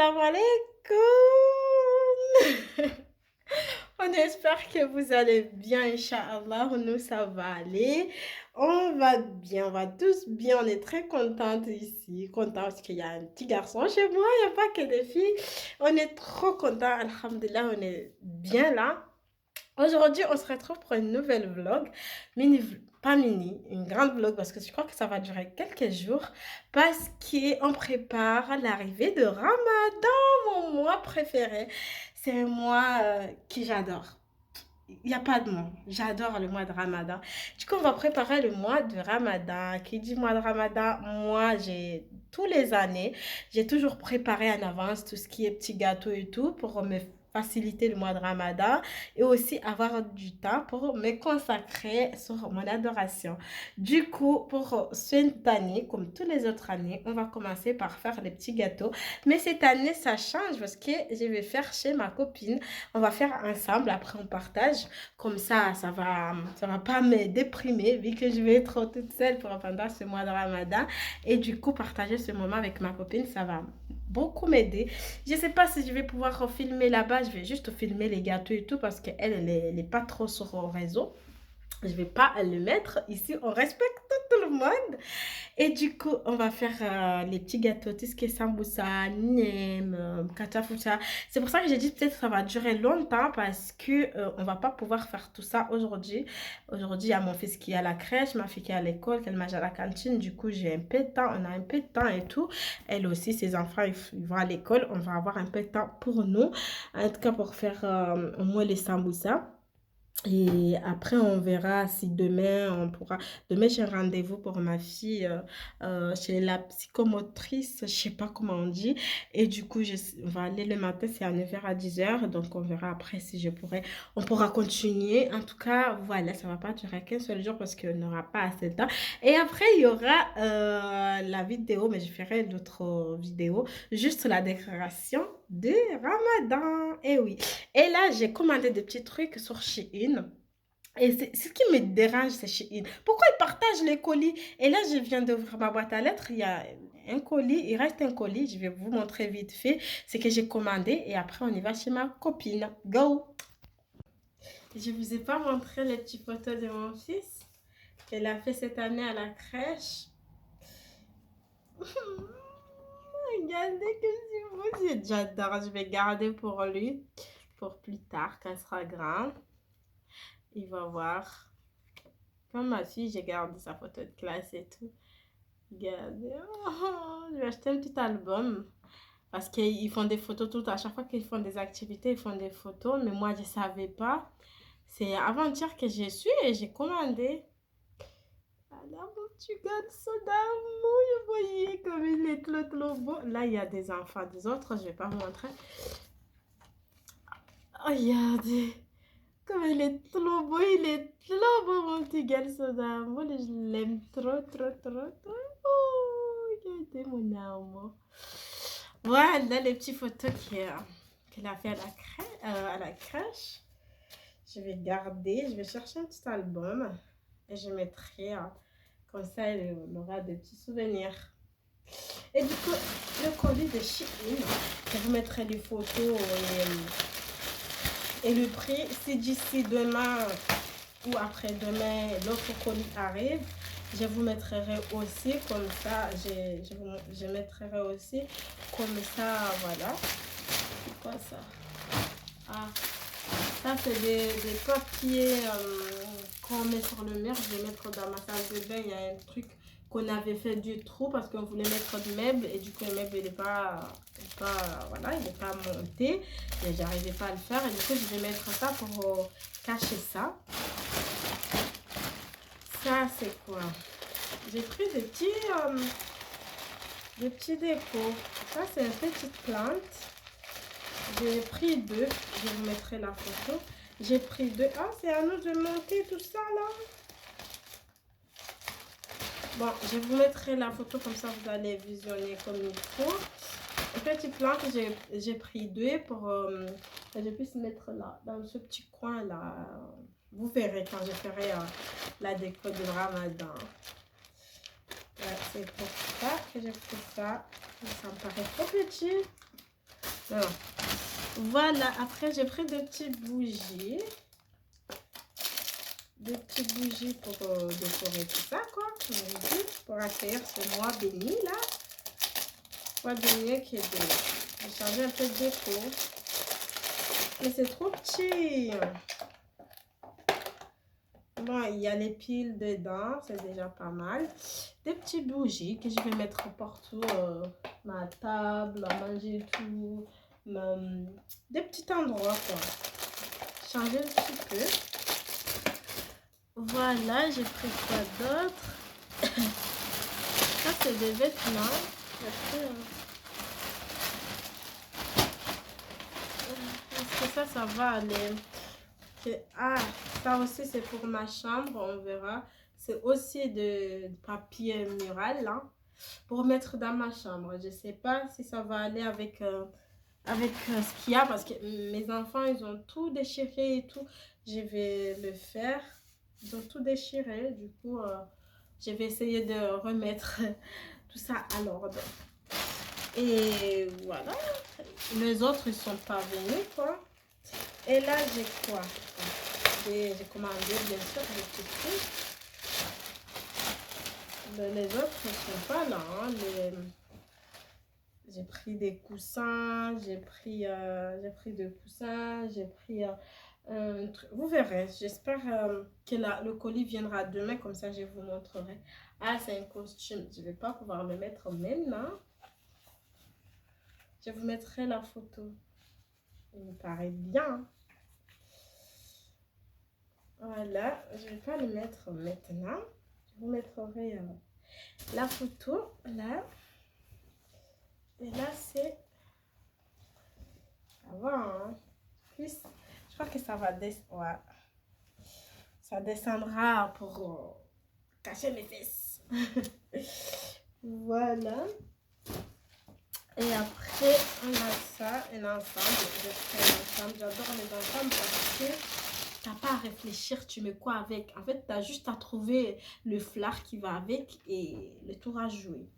Salam alaikum. On espère que vous allez bien, Inch'Allah. Nous, ça va aller. On va bien, on va tous bien. On est très contentes ici. Contents parce qu'il y a un petit garçon chez moi. Il n'y a pas que des filles. On est trop contents. Alhamdulillah, on est bien là. Aujourd'hui, on se retrouve pour une nouvelle vlog. Pas mini, une grande vlog parce que je crois que ça va durer quelques jours. Parce qu'on prépare l'arrivée de Ramadan, mon mois préféré. C'est un mois que j'adore. Il n'y a pas de mot. J'adore le mois de Ramadan. Du coup, on va préparer le mois de Ramadan. Qui dit mois de Ramadan, moi, tous les années, j'ai toujours préparé en avance tout ce qui est petits gâteaux et tout pour me faciliter le mois de Ramadan et aussi avoir du temps pour me consacrer sur mon adoration. Du coup, pour cette année, comme toutes les autres années, on va commencer par faire les petits gâteaux. Mais cette année, ça change parce que je vais faire chez ma copine. On va faire ensemble, après on partage. Comme ça va pas me déprimer vu que je vais être toute seule pendant ce mois de Ramadan. Et du coup, partager ce moment avec ma copine, ça va beaucoup m'aider. Je sais pas si je vais pouvoir filmer là-bas. Je vais juste filmer les gâteaux et tout parce qu'elle, elle est pas trop sur le réseau. Je vais pas le mettre ici. On respecte tout le monde. Et du coup, on va faire les petits gâteaux, tout ce qui est sambusa, nem, katafoucha. C'est pour ça que j'ai dit peut-être que ça va durer longtemps parce que on va pas pouvoir faire tout ça aujourd'hui. Aujourd'hui, il y a mon fils qui est à la crèche, ma fille qui est à l'école, qu'elle mange à la cantine. Du coup, j'ai un peu de temps, on a un peu de temps et tout. Elle aussi, ses enfants, ils vont à l'école. On va avoir un peu de temps pour nous. En tout cas, pour faire au moins les sambusa. Et après, on verra si demain, on pourra... Demain, j'ai un rendez-vous pour ma fille chez la psychomotrice, je sais pas comment on dit. Et du coup, on va aller le matin, c'est à 9h à 10h. Donc, on verra après si je pourrai... On pourra continuer. En tout cas, voilà, ça va pas durer qu'un seul jour parce qu'on n'aura pas assez de temps. Et après, il y aura la vidéo, mais je ferai d'autres vidéos. Juste la déclaration de Ramadan. Et oui. Et là, j'ai commandé des petits trucs sur Shein. Et ce qui me dérange, c'est Shein. Pourquoi ils partagent les colis? Et là, je viens d'ouvrir ma boîte à lettres. Il y a un colis, il reste un colis. Je vais vous montrer vite fait ce que j'ai commandé. Et après, on y va chez ma copine. Go! Je ne vous ai pas montré les petites photos de mon fils qu'elle a fait cette année à la crèche. Regardez que c'est beau. J'adore. Je vais garder pour lui. Pour plus tard, quand il sera grand. Il va voir. Comme ma fille, j'ai gardé sa photo de classe et tout. Regardez. Oh, je vais acheter un petit album. Parce qu'ils font des photos tout à chaque fois qu'ils font des activités, ils font des photos. Mais moi, je ne savais pas. C'est avant-hier que j'ai su et j'ai commandé. Alors, mon petit garçon d'amour, vous voyez comme il est trop beau. Là, il y a des enfants, des autres, je ne vais pas vous montrer. Regardez. Comme il est trop beau, mon petit garçon d'amour. Je l'aime trop, trop, trop, trop. Oh, regardez mon amour. Voilà les petites photos qu'elle a fait à la crèche. Je vais garder, je vais chercher un petit album et je mettrai, comme ça, elle aura des petits souvenirs. Et du coup, le colis de Shein, je vous mettrai les photos et le prix. Si d'ici demain ou après-demain, l'autre colis arrive, je vous mettrai aussi comme ça. Je mettrai aussi comme ça, voilà. C'est quoi ça? Ah, ça c'est des papiers qu'on met sur le mur. Je vais mettre dans ma salle de bain. Il y a un truc qu'on avait fait du trou parce qu'on voulait mettre du meuble et du coup le meuble il n'est voilà, il n'est pas monté et j'arrivais pas à le faire et du coup je vais mettre ça pour cacher ça. Ça c'est quoi? J'ai pris des petits décos. Ça c'est une petite plante. J'ai pris deux. Je vous mettrai la photo. J'ai pris deux. Ah, c'est à nous de monter tout ça là. Bon, je vous mettrai la photo comme ça vous allez visionner comme il faut. Une petite plante, j'ai pris deux pour que je puisse mettre là, dans ce petit coin là. Vous verrez quand je ferai la déco de Ramadan. C'est pour ça que j'ai pris ça. Ça me paraît trop petit. Non. Voilà, après j'ai pris des petites bougies. Des petites bougies pour décorer tout ça, quoi. Pour accueillir ce mois béni, là. Mois béni qui est de changer un peu de déco. Mais c'est trop petit. Bon, il y a les piles dedans, c'est déjà pas mal. Des petites bougies que je vais mettre partout. Ma table, à manger et tout. Des petits endroits, quoi. Changer un petit peu. Voilà, j'ai pris quoi d'autre? Ça, c'est des vêtements. Est-ce que ça va aller? Ah, ça aussi, c'est pour ma chambre, on verra. C'est aussi de papier mural, là, pour mettre dans ma chambre. Je sais pas si ça va aller avec, ce qu'il y a, parce que mes enfants, ils ont tout déchiré et tout. Je vais le faire. Ils ont tout déchiré, du coup, je vais essayer de remettre tout ça à l'ordre. Et voilà, les autres, ils sont pas venus, quoi. Et là, j'ai quoi? J'ai commandé, bien sûr, des petits trucs. Les autres ne sont pas là, hein. J'ai pris des coussins, j'ai pris des coussins, j'ai pris un truc. Vous verrez, j'espère que le colis viendra demain, comme ça je vous montrerai. Ah, c'est un costume, je ne vais pas pouvoir le mettre maintenant. Je vous mettrai la photo. Il me paraît bien. Voilà, je ne vais pas le mettre maintenant. Je vous mettrai la photo là. Et là, c'est... Ça va, hein? Plus, je crois que ça va descendre. Ouais. Ça descendra pour cacher mes fesses. Voilà. Et après, on a ça, un ensemble. Je fais un ensemble. J'adore les ensembles parce que t'as pas à réfléchir, tu mets quoi avec. En fait, tu as juste à trouver le flard qui va avec et le tour à jouer.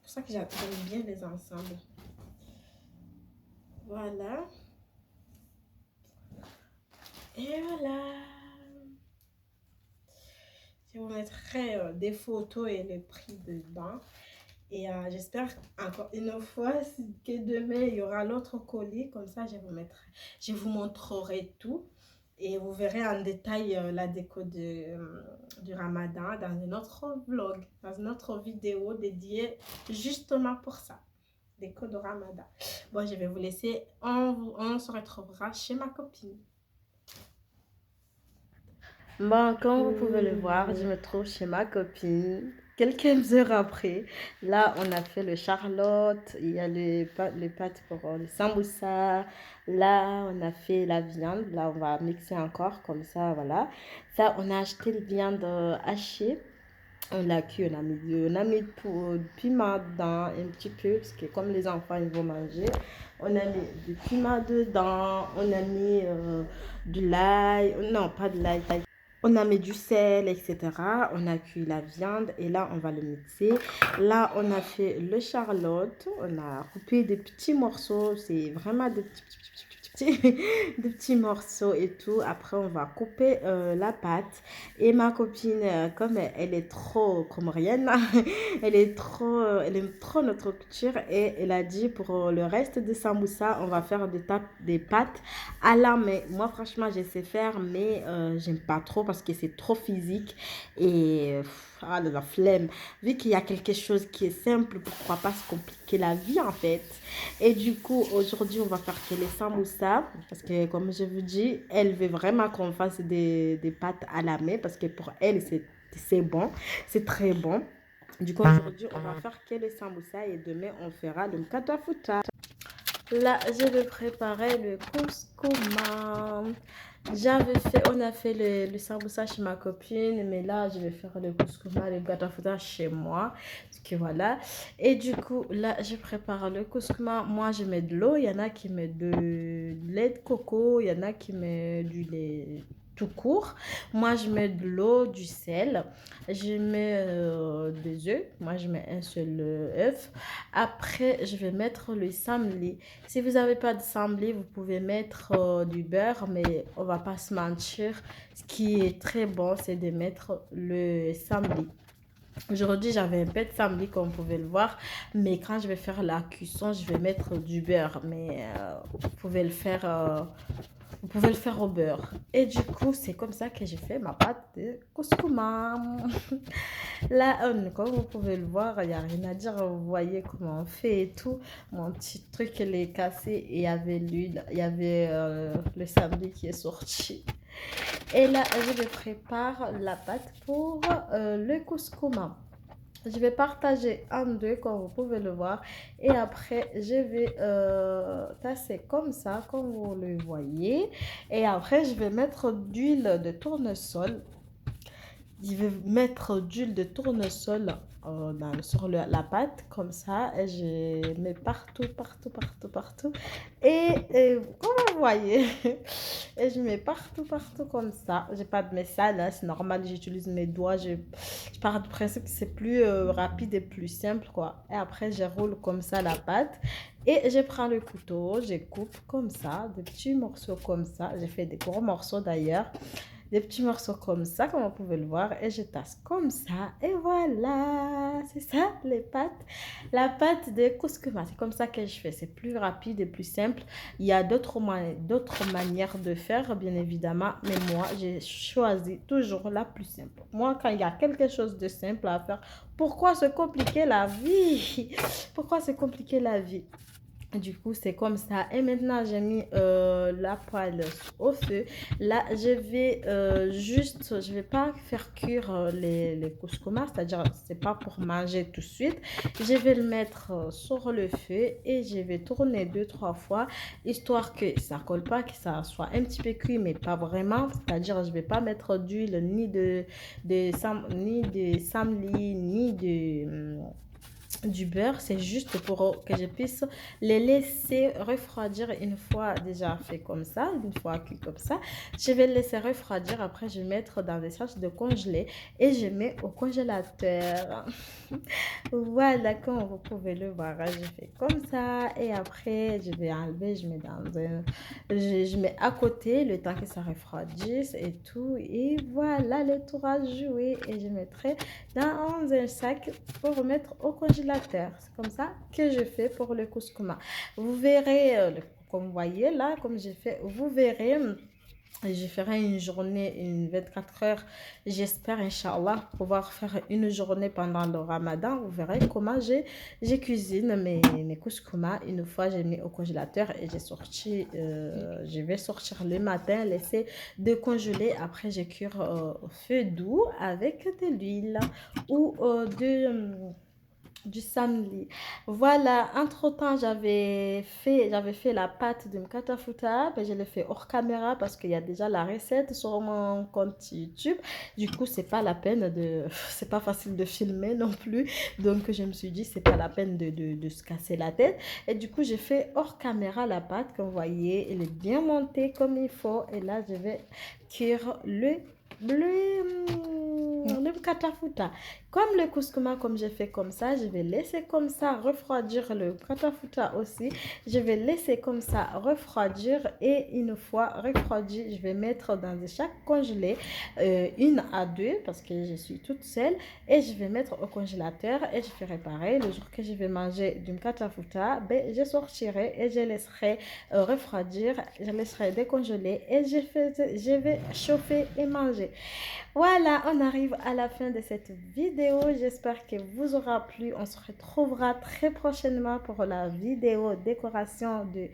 C'est pour ça que j'aime bien les ensembles. Voilà. Et voilà. Je vous mettrai des photos et le prix dedans. Et j'espère encore une fois que demain, il y aura l'autre colis. Comme ça, je vous montrerai tout. Et vous verrez en détail la déco du Ramadan dans un autre vlog, dans une autre vidéo dédiée justement pour ça. Déco de Ramadan. Bon, je vais vous laisser. On se retrouvera chez ma copine. Bon, comme vous pouvez le voir, je me trouve chez ma copine. Quelques heures après, là, on a fait le charlotte. Il y a les pâtes pour le samoussa. Là, on a fait la viande. Là, on va mixer encore comme ça, voilà. Ça, on a acheté une viande hachée. On l'a cuit, on a mis du piment dedans un petit peu, parce que comme les enfants, ils vont manger. On a mis du piment dedans, on a mis de l'ail, non, pas de l'ail. On a mis du sel, etc. On a cuit la viande et là, on va le mixer. Là, on a fait le charlotte. On a coupé des petits morceaux. C'est vraiment des des petits morceaux et tout. Après, on va couper la pâte. Et ma copine, comme elle est trop comorienne, elle aime trop notre culture. Et elle a dit pour le reste de samoussa, on va faire des pâtes à la main. Moi, franchement, je sais faire, mais j'aime pas trop parce que c'est trop physique. Et de la flemme. Vu qu'il y a quelque chose qui est simple, pourquoi pas se compliquer la vie en fait. Et du coup, aujourd'hui, on va faire que les samoussas. Parce que, comme je vous dis, elle veut vraiment qu'on fasse des pâtes à la main. Parce que pour elle, c'est bon. C'est très bon. Du coup, aujourd'hui, on va faire que les samoussas. Et demain, on fera le katafouta. Là, je vais préparer le couscous. On a fait le samoussa chez ma copine, mais là, je vais faire le couscous, le katafouta chez moi. Parce que voilà. Et du coup, là, je prépare le couscous. Moi, je mets de l'eau. Il y en a qui mettent du lait de coco. Il y en a qui mettent du lait tout court. Moi, je mets de l'eau, du sel. Je mets des œufs. Moi, je mets un seul œuf. Après, je vais mettre le samli. Si vous n'avez pas de samli, vous pouvez mettre du beurre, mais on va pas se mentir. Ce qui est très bon, c'est de mettre le samli. Aujourd'hui, j'avais un peu de samli, comme vous pouvez le voir. Mais quand je vais faire la cuisson, je vais mettre du beurre. Mais vous pouvez le faire au beurre. Et du coup, c'est comme ça que j'ai fait ma pâte de couscous. Là, comme vous pouvez le voir, il n'y a rien à dire. Vous voyez comment on fait et tout. Mon petit truc, il est cassé et il y avait l'huile. Il y avait le samli qui est sorti. Et là, je prépare la pâte pour le couscous. Je vais partager en deux, comme vous pouvez le voir. Et après, je vais tasser comme ça, comme vous le voyez. Et après, je vais mettre d'huile de tournesol. Je vais mettre d'huile de tournesol sur la pâte, comme ça. Et je mets partout, partout, partout, partout. Et comme vous voyez, et je mets partout, partout comme ça. J'ai pas de message, hein, c'est normal, j'utilise mes doigts. Je pars du principe que c'est plus rapide et plus simple, quoi. Et après, je roule comme ça la pâte. Et je prends le couteau, je coupe comme ça, des petits morceaux comme ça. J'ai fait des gros morceaux d'ailleurs. Des petits morceaux comme ça, comme vous pouvez le voir. Et je tasse comme ça. Et voilà, c'est ça les pâtes. La pâte de couscous. C'est comme ça que je fais. C'est plus rapide et plus simple. Il y a d'autres manières de faire, bien évidemment. Mais moi, j'ai choisi toujours la plus simple. Moi, quand il y a quelque chose de simple à faire, pourquoi se compliquer la vie? Pourquoi se compliquer la vie? Du coup, c'est comme ça. Et maintenant, j'ai mis la poêle au feu. Là, je vais je vais pas faire cuire les couscous, c'est-à-dire, c'est pas pour manger tout de suite. Je vais le mettre sur le feu et je vais tourner 2-3 fois, histoire que ça colle pas, que ça soit un petit peu cuit, mais pas vraiment. C'est-à-dire, je vais pas mettre d'huile, ni de samli, ni de du beurre. C'est juste pour que je puisse les laisser refroidir une fois déjà fait comme ça, une fois cuit comme ça. Je vais le laisser refroidir. Après, je vais mettre dans des sachets de congelé et je mets au congélateur. Voilà, comme vous pouvez le voir, je fais comme ça et après, je vais enlever, je mets à côté le temps que ça refroidisse et tout. Et voilà, le tour à jouer et je mettrai dans un sac pour remettre au congélateur. C'est comme ça que je fais pour le couscous. Vous verrez, comme vous voyez là, comme j'ai fait, vous verrez. Je ferai une journée, une 24 heures. J'espère, Inch'Allah, pouvoir faire une journée pendant le Ramadan. Vous verrez comment je cuisine mes couscous. Une fois, j'ai mis au congélateur et je vais sortir le matin, laisser décongeler. Après, je cuire au feu doux avec de l'huile ou du samli. Voilà, entre-temps, j'avais fait la pâte de mkatafuta, mais je l'ai fait hors caméra parce qu'il y a déjà la recette sur mon compte YouTube. Du coup, c'est pas la peine c'est pas facile de filmer non plus. Donc, je me suis dit, c'est pas la peine de se casser la tête. Et du coup, j'ai fait hors caméra la pâte, comme vous voyez, elle est bien montée comme il faut. Et là, je vais cuire le katafuta. Comme le couscous, comme j'ai fait comme ça, je vais laisser comme ça refroidir le katafuta aussi. Je vais laisser comme ça refroidir et une fois refroidi, je vais mettre dans des sacs congelés, 1 à 2 parce que je suis toute seule et je vais mettre au congélateur et je ferai pareil. Le jour que je vais manger du katafuta, ben, je sortirai et je laisserai refroidir, je laisserai décongeler et je vais chauffer et manger. Voilà, on arrive à la fin de cette vidéo. J'espère que vous aura plu. On se retrouvera très prochainement pour la vidéo décoration de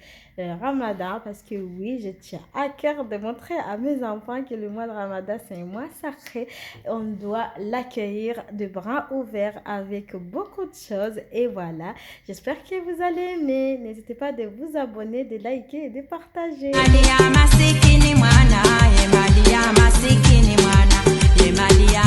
Ramadan. Parce que oui, je tiens à cœur de montrer à mes enfants que le mois de Ramadan, c'est un mois sacré. On doit l'accueillir de bras ouverts avec beaucoup de choses. Et voilà, j'espère que vous allez aimer. N'hésitez pas de vous abonner, de liker et de partager. Malia